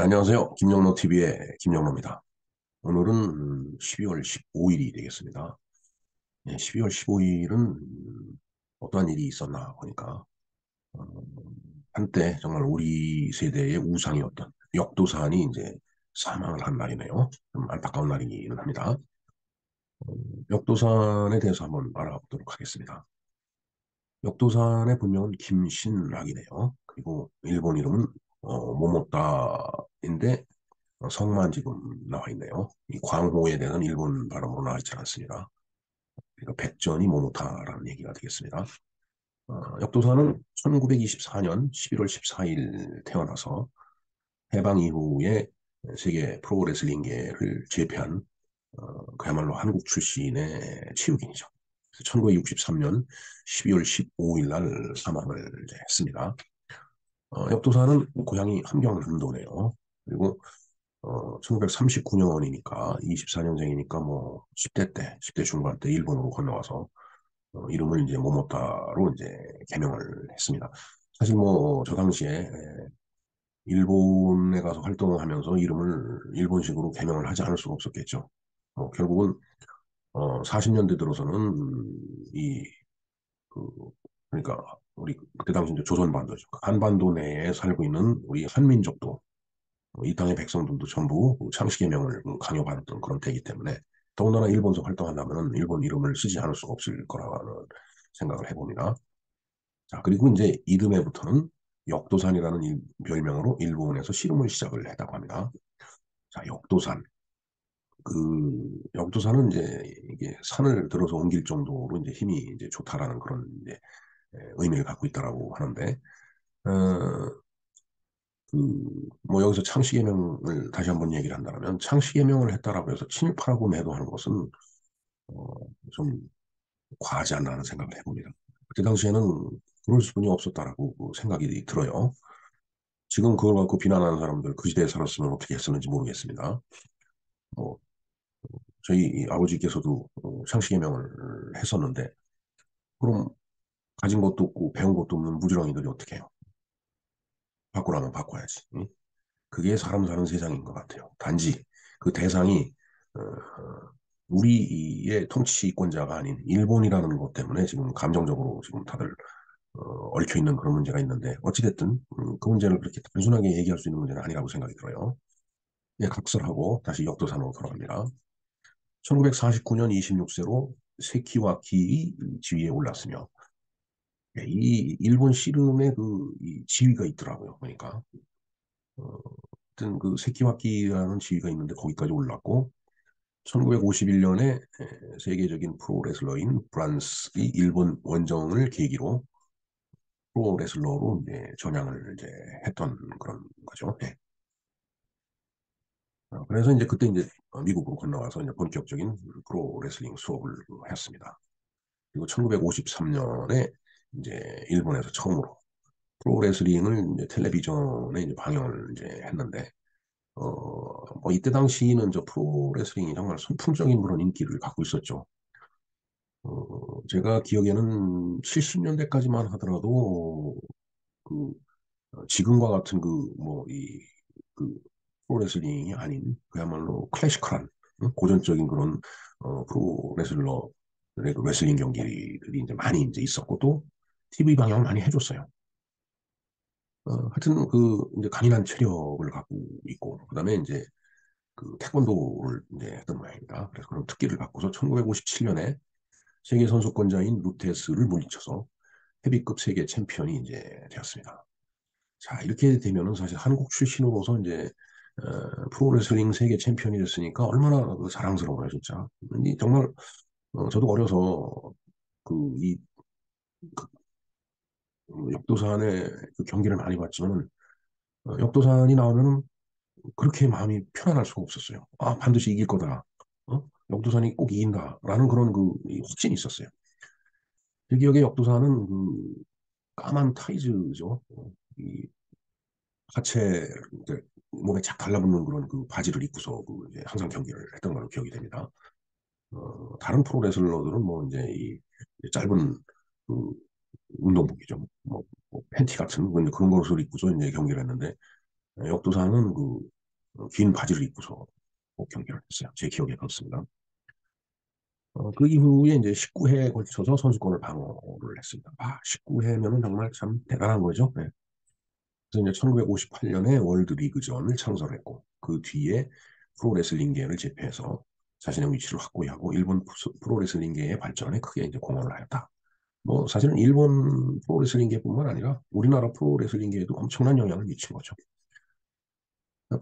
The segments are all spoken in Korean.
네, 안녕하세요. 김영로 TV의 김영로입니다. 오늘은 12월 15일이 되겠습니다. 네, 12월 15일은 어떠한 일이 있었나 보니까 어, 한때 정말 우리 세대의 우상이었던 역도산이 이제 사망을 한 날이네요. 좀 안타까운 날이기는 합니다. 역도산에 대해서 한번 알아보도록 하겠습니다. 역도산의 본명은 김신락이네요. 그리고 일본 이름은 모모타인데 성만 지금 나와 있네요. 이 광호에 대한 일본 발음으로 나와 있지 않습니다. 그러니까 백전이 모모타라는 얘기가 되겠습니다. 역도사는 1924년 11월 14일 태어나서 해방 이후에 세계 프로레슬링계를 제패한 그야말로 한국 출신의 체육인이죠. 1963년 12월 15일 날 사망을 이제 했습니다. 역도사는 고향이 함경남도네요. 그리고 1939년이니까 24년생이니까 뭐 10대 때, 10대 중반 때 일본으로 건너와서 이름을 이제 모모타로 이제 개명을 했습니다. 사실 뭐 저 당시에 일본에 가서 활동하면서 이름을 일본식으로 개명을 하지 않을 수가 없었겠죠. 결국은 40년대 들어서는 이 그 그러니까 우리 그때 당시 이제 조선반도죠. 한반도 내에 살고 있는 우리 한민족도 이 땅의 백성들도 전부 창씨개명을 강요받았던 그런 때이기 때문에 더군다나 일본에서 활동한다면 일본 이름을 쓰지 않을 수가 없을 거라는 생각을 해봅니다. 자, 그리고 이제 이듬해부터는 역도산이라는 별명으로 일본에서 씨름을 시작을 했다고 합니다. 자, 역도산. 역도산은 이제 이게 산을 들어서 옮길 정도로 이제 힘이 이제 좋다라는 그런 이제 의미를 갖고 있다라고 하는데, 어, 뭐 여기서 창씨개명을 다시 한번 얘기를 한다면 창씨개명을 했다라고 해서 친일파라고 매도하는 것은 어, 좀 과하지 않나 하는 생각을 해봅니다. 그때 당시에는 그럴 수준이 없었다라고 생각이 들어요. 지금 그걸 갖고 비난하는 사람들 그 시대에 살았으면 어떻게 했었는지 모르겠습니다. 뭐 저희 아버지께서도 창씨개명을 했었는데 그럼 가진 것도 없고 배운 것도 없는 무지렁이들이 어떻게 해요? 바꾸라면 바꿔야지. 응? 그게 사람 사는 세상인 것 같아요. 단지 그 대상이 어, 우리의 통치권자가 아닌 일본이라는 것 때문에 지금 감정적으로 지금 다들 얽혀 있는 그런 문제가 있는데 어찌됐든 그 문제를 그렇게 단순하게 얘기할 수 있는 문제는 아니라고 생각이 들어요. 예, 각설하고 다시 역도산으로 돌아갑니다. 1949년 26세로 세키와키 지위에 올랐으며 예, 이 일본 씨름의 이 지위가 있더라고요. 그러니까 어, 하여튼 그 세키와키라는 지위가 있는데 거기까지 올랐고 1951년에 세계적인 프로레슬러인 브란스의 일본 원정을 계기로 프로레슬러로 이제 전향을 이제 했던 그런 거죠. 네. 그래서 이제 그때 이제 미국으로 건너가서 이제 본격적인 프로레슬링 수업을 했습니다. 그리고 1953년에 이제 일본에서 처음으로 프로레슬링을 이제 텔레비전에 이제 방영을 이제 했는데 뭐 이때 당시는 저 프로레슬링이 정말 선풍적인 그런 인기를 갖고 있었죠. 제가 기억에는 70년대까지만 하더라도 그 지금과 같은 그 프로레슬링이 아닌 그야말로 클래시컬한 고전적인 그런 프로레슬러들의 그 레슬링 경기들이 이제 많이 이제 있었고 또 TV 방영을 많이 해줬어요. 하여튼 이제 강인한 체력을 갖고 있고 그다음에 이제 그 태권도를 이제 했던 모양입니다. 그래서 그런 특기를 갖고서 1957년에 세계 선수권자인 루테스를 물리쳐서 헤비급 세계 챔피언이 이제 되었습니다. 자, 이렇게 되면은 사실 한국 출신으로서 이제 프로레슬링 세계 챔피언이 됐으니까 얼마나 그 자랑스러워요, 진짜. 정말 저도 어려서 이 그, 역도산의 그 경기를 많이 봤지만 역도산이 나오면은 그렇게 마음이 편안할 수가 없었어요. 아, 반드시 이길 거다. 역도산이 꼭 이긴다라는 그런 이 확신이 있었어요. 제 기억에 역도산은 까만 타이즈죠. 이 하체 이제 몸에 착 달라붙는 그런 그 바지를 입고서 이제 항상 경기를 했던 걸로 기억이 됩니다. 다른 프로레슬러들은 뭐 이제 이 짧은 그 운동복이죠. 뭐 팬티 같은 그런 것을 입고서 이제 경기를 했는데 역도사는 긴 바지를 입고서 꼭 경기를 했어요. 제 기억에 그렇습니다. 그 이후에 이제 19회에 걸쳐서 선수권을 방어를 했습니다. 19회면은 정말 참 대단한 거죠. 네. 그래서 이제 1958년에 월드 리그전을 창설했고, 그 뒤에 프로레슬링계를 제패해서 자신의 위치를 확고히 하고 일본 프로레슬링계의 발전에 크게 이제 공헌을 하였다. 뭐 사실은 일본 프로레슬링계뿐만 아니라 우리나라 프로레슬링계에도 엄청난 영향을 미친 거죠.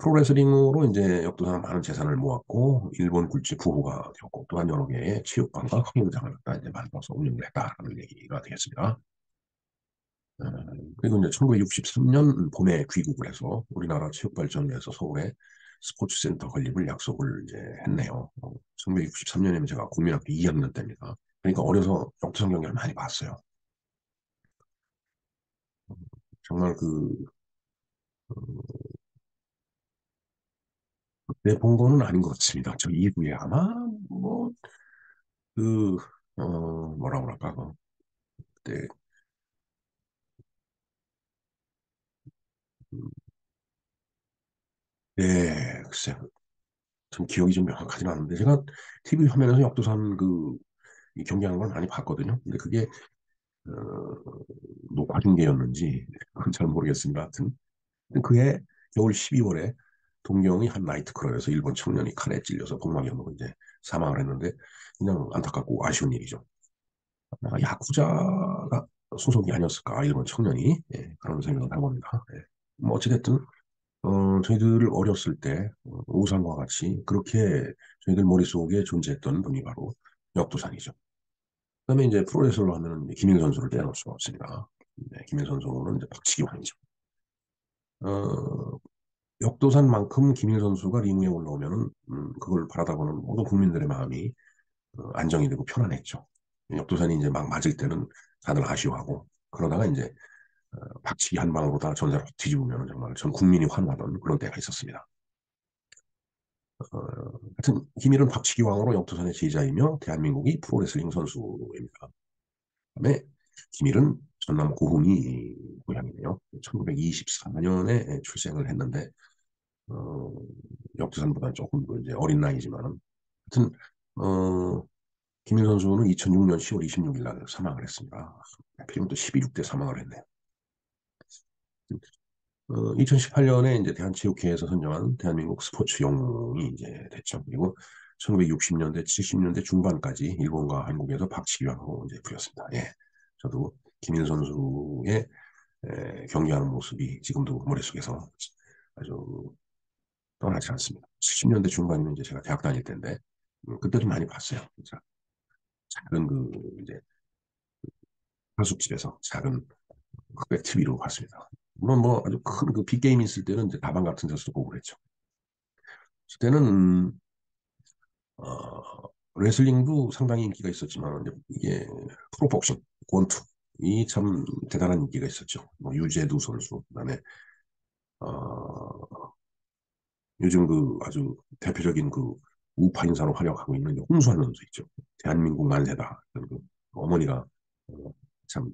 프로레슬링으로 이제 역도상 많은 재산을 모았고 일본 굴지 부호가 되었고 또한 여러 개의 체육관과 흥행장을 갖다 이제 만들어서 운영을 했다라는 얘기가 되겠습니다. 그리고 이제 1963년 봄에 귀국을 해서 우리나라 체육발전을 위해서 서울에 스포츠센터 건립을 약속을 이제 했네요. 1963년이면 제가 국민학교 2학년 때입니다. 그러니까 어려서 역도상 경기를 많이 봤어요. 정말 그때 본 거는 아닌 것 같습니다. 저 이후에 아마 뭐 그, 뭐라 그럴까, 그때, 음, 네, 글쎄, 좀 기억이 좀 명확하진 않은데, 제가 TV 화면에서 역도산 이 경기하는 걸 많이 봤거든요. 근데 그게, 어, 녹화 중계였는지, 그건 잘 모르겠습니다. 하여튼, 그해 겨울 12월에 동경의 한 나이트클럽에서 일본 청년이 칼에 찔려서 복막염으로 이제 사망을 했는데, 그냥 안타깝고 아쉬운 일이죠. 야쿠자가 소속이 아니었을까, 일본 청년이. 예, 그런 생각을 해봅니다. 예. 뭐, 어찌됐든, 저희들 어렸을 때 오상과 같이 그렇게 저희들 머릿속에 존재했던 분이 바로 역도산이죠. 그다음에 이제 프로레슬러 하면 김일 선수를 빼놓을 수가 없습니다. 네, 김일 선수는 이제 박치기 왕이죠. 어, 역도산만큼 김일 선수가 링 위에 올라오면은 그걸 바라다보는 모든 국민들의 마음이 안정이 되고 편안했죠. 역도산이 이제 막 맞을 때는 다들 아쉬워하고 그러다가 이제 박치기 한 방으로 다 전자로 뒤집으면 정말 전 국민이 환호하던 그런 때가 있었습니다. 하여튼 김일은 박치기 왕으로 역도선의 제자이며 대한민국이 프로레슬링 선수입니다. 그다음에 김일은 전남 고흥이 고향이네요. 1924년에 출생을 했는데 어, 역도선보다는 조금 더 이제 어린 나이지만은 하여튼 김일 선수는 2006년 10월 26일 날 사망을 했습니다. 하필이면 또 12대 사망을 했네요. 2018년에 이제 대한체육회에서 선정한 대한민국 스포츠 영웅이 이제 됐죠. 그리고 1960년대, 70년대 중반까지 일본과 한국에서 박치기왕으로 이제 부렸습니다. 예. 저도 김인 선수의 경기하는 모습이 지금도 머릿속에서 아주 떠나지 않습니다. 70년대 중반이면 이제 제가 대학 다닐 때인데, 그때도 많이 봤어요. 진짜 작은 이제 하숙집에서 작은 흑백 TV로 봤습니다. 물론 뭐 아주 큰 빅게임 있을 때는 이제 다방 같은 데서도 보고 그랬죠. 그때는 레슬링도 상당히 인기가 있었지만 이게 프로복싱, 권투 이 참 대단한 인기가 있었죠. 뭐 유재두 선수, 그다음에 어, 요즘 아주 대표적인 우파 인사로 활약하고 있는 홍수환 선수 있죠. 대한민국 만세다. 어머니가 어, 참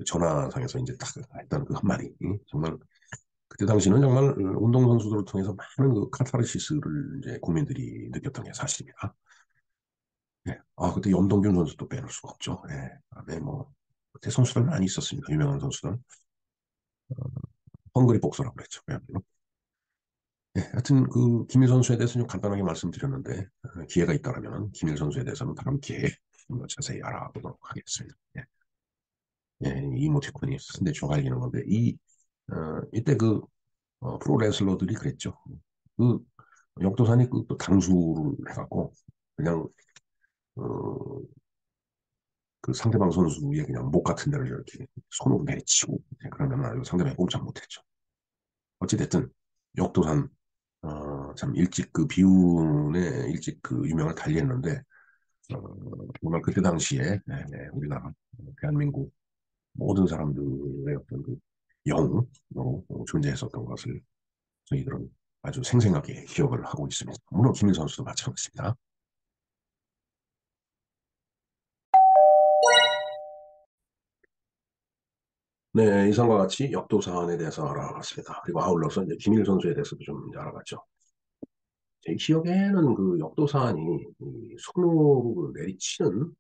전화상에서 이제 딱 했던 그 한마디 정말 그때 당시는 정말 운동선수들을 통해서 많은 카타르시스를 이제 국민들이 느꼈던 게 사실입니다. 네. 그때 염동균 선수도 빼놓을 수가 없죠. 네. 그다음에 뭐, 그때 선수들 많이 있었습니다. 유명한 선수들. 헝그리 복서라고 그랬죠. 그야말로. 네. 하여튼 김일 선수에 대해서 좀 간단하게 말씀드렸는데, 기회가 있다면 김일 선수에 대해서는 다음 기회에 좀 자세히 알아보도록 하겠습니다. 예. 예, 이 이모티콘이 근데 좀 갈리는 건데, 이때 프로 레슬러들이 그랬죠. 그, 역도산이 또 당수를 해갖고, 그냥, 어, 상대방 선수의 그냥 목 같은 데를 이렇게 손으로 내리치고 그러면 아주 상대방이 꼼짝 못했죠. 어찌됐든 역도산 참 일찍 비운의 일찍 유명을 달리했는데 어, 정말 그때 당시에 우리나라 대한민국 모든 사람들의 어떤 영웅으로 존재했었던 것을 저희들은 아주 생생하게 기억을 하고 있습니다. 물론 김일 선수도 마찬가지입니다. 네, 이상과 같이 역도 사안에 대해서 알아봤습니다. 그리고 아울러서 이제 김일 선수에 대해서도 좀 이제 알아봤죠. 제 기억에는 그 역도 사안이 이 손으로 그 내리치는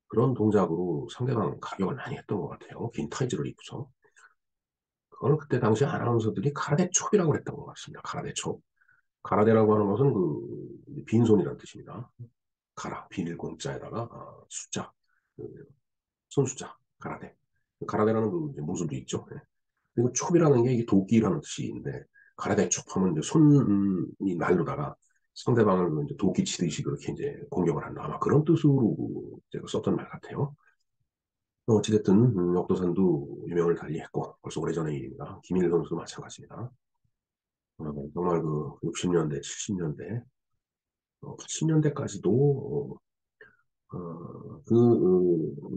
그런 동작으로 상대방 가격을 많이 했던 것 같아요. 긴 타이즈를 입고서. 그걸 그때 당시 아나운서들이 가라데 촉이라고 했던 것 같습니다. 가라데 촉. 가라데라고 하는 것은 그 빈손이라는 뜻입니다. 가라, 비닐 공자에다가 숫자, 그 손숫자, 가라데. 가라데라는 그 이제 무술도 있죠. 예. 그리고 촉이라는 게 이게 도끼라는 뜻인데 가라데 촉하면 이제 손이 날로다가 상대방을 이제 도끼 치듯이 그렇게 이제 공격을 한다. 아마 그런 뜻으로 제가 썼던 말 같아요. 어찌됐든 역도산도 유명을 달리했고 벌써 오래전의 일입니다. 김일 선수도 마찬가지입니다. 정말 그 60년대, 70년대, 80년대까지도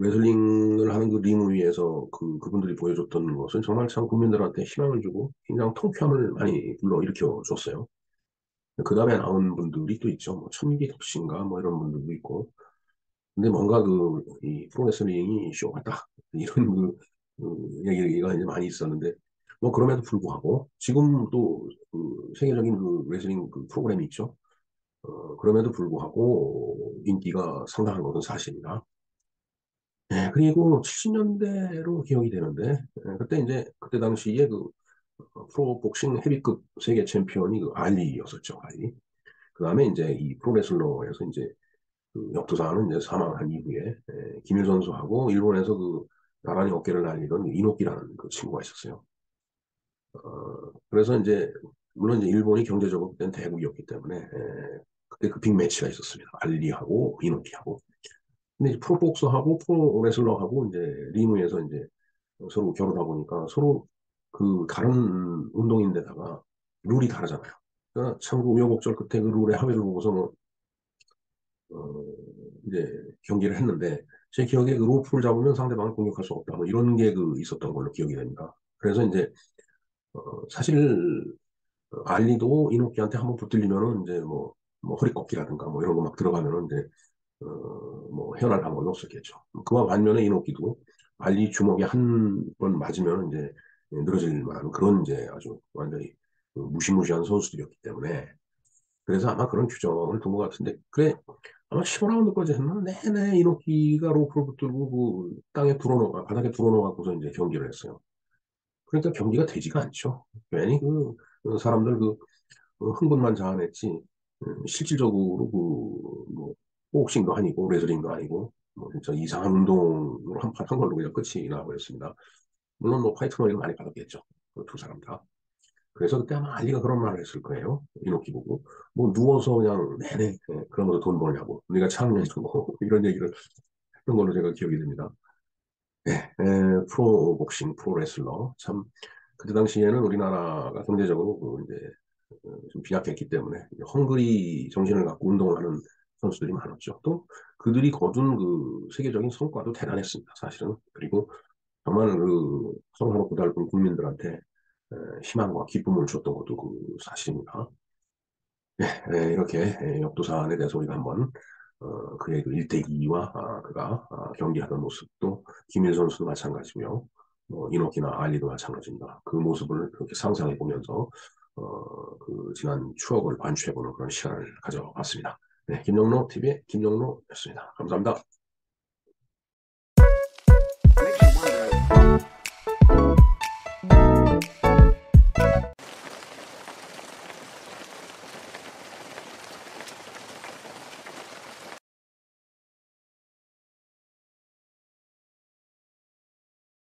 레슬링을 하는 그 링 위에서 그분들이 보여줬던 것은 정말 참 국민들한테 희망을 주고 굉장히 통쾌함을 많이 불러일으켜 줬어요. 그 다음에 나온 분들이 또 있죠. 뭐, 천기덕 씨인가 뭐 이런 분들도 있고. 근데 뭔가 이 프로레슬링이 쇼 같다. 이런 얘기가 이제 많이 있었는데, 뭐 그럼에도 불구하고 지금 또그 세계적인 그 레슬링 그 프로그램이 있죠. 그럼에도 불구하고 인기가 상당한 것은 사실입니다. 네, 그리고 70년대로 기억이 되는데, 그때 이제, 그때 당시에 프로복싱 헤비급 세계 챔피언이 그 알리였었죠, 알리. 그 다음에 이제 이 프로레슬러에서 이제 그 역도사는 이제 사망한 이후에, 김일 선수하고 일본에서 나란히 어깨를 날리던 이노키라는 그 친구가 있었어요. 그래서 이제, 물론 이제 일본이 경제적으로 그때는 대국이었기 때문에, 그때 그 빅매치가 있었습니다. 알리하고 이노키하고. 근데 이제 프로복서하고 프로레슬러하고 이제 링위에서 이제 서로 겨루다 보니까 서로 그 다른 운동인데다가 룰이 다르잖아요. 그러니까 참고 우여곡절 끝에 그 룰의 합의를 보고서 뭐, 어, 이제 경기를 했는데 제 기억에 그 로프를 잡으면 상대방을 공격할 수 없다. 뭐 이런 게 있었던 걸로 기억이 됩니다. 그래서 이제, 사실, 알리도 이노키한테 한번 붙들리면은 이제 뭐 허리 꺾기라든가 뭐 이런 거 막 들어가면은 이제 뭐 헤어날 방법이 없었겠죠. 그와 반면에 이노키도 알리 주먹에 한 번 맞으면 이제 늘어질 만한 그런 이제 아주 완전히 무시무시한 선수들이었기 때문에 그래서 아마 그런 규정을 둔 것 같은데 그래 아마 15라운드까지 했나? 내내 이노키가 로프를 붙들고 그 땅에 들어놓아 바닥에 들어놓아갖고서 이제 경기를 했어요. 그러니까 경기가 되지가 않죠. 괜히 그 사람들 흥분만 자아냈지 실질적으로 뭐 복싱도 아니고 레슬링도 아니고 뭐 진짜 이상한 운동으로 한 판 한 걸로 그냥 끝이 나버렸습니다. 물론 뭐 파이트 머니를 많이 받았겠죠. 그 두 사람 다. 그래서 그때 아마 알리가 그런 말을 했을 거예요. 이노키 보고 뭐 누워서 그냥 내내 그런 거로 돈 벌냐고 네가 참냐고 이런 얘기를 했던 걸로 제가 기억이 됩니다. 네, 프로 복싱, 프로 레슬러 참 그때 당시에는 우리나라가 경제적으로 이제 좀 비약했기 때문에 헝그리 정신을 갖고 운동을 하는 선수들이 많았죠. 또 그들이 거둔 그 세계적인 성과도 대단했습니다. 사실은. 그리고 정말 서로 고달픈 국민들한테 희망과 기쁨을 줬던 것도 사실입니다. 이렇게 역도산에 대해서 우리가 한번 그의 그 일대기와 그가 경기하던 모습도 김일 선수도 마찬가지고요. 이노키나 알리도 마찬가지입니다. 그 모습을 그렇게 상상해 보면서 지난 추억을 반추해보는 그런 시간을 가져봤습니다. 네, 김영로 TV의 김영로였습니다. 감사합니다.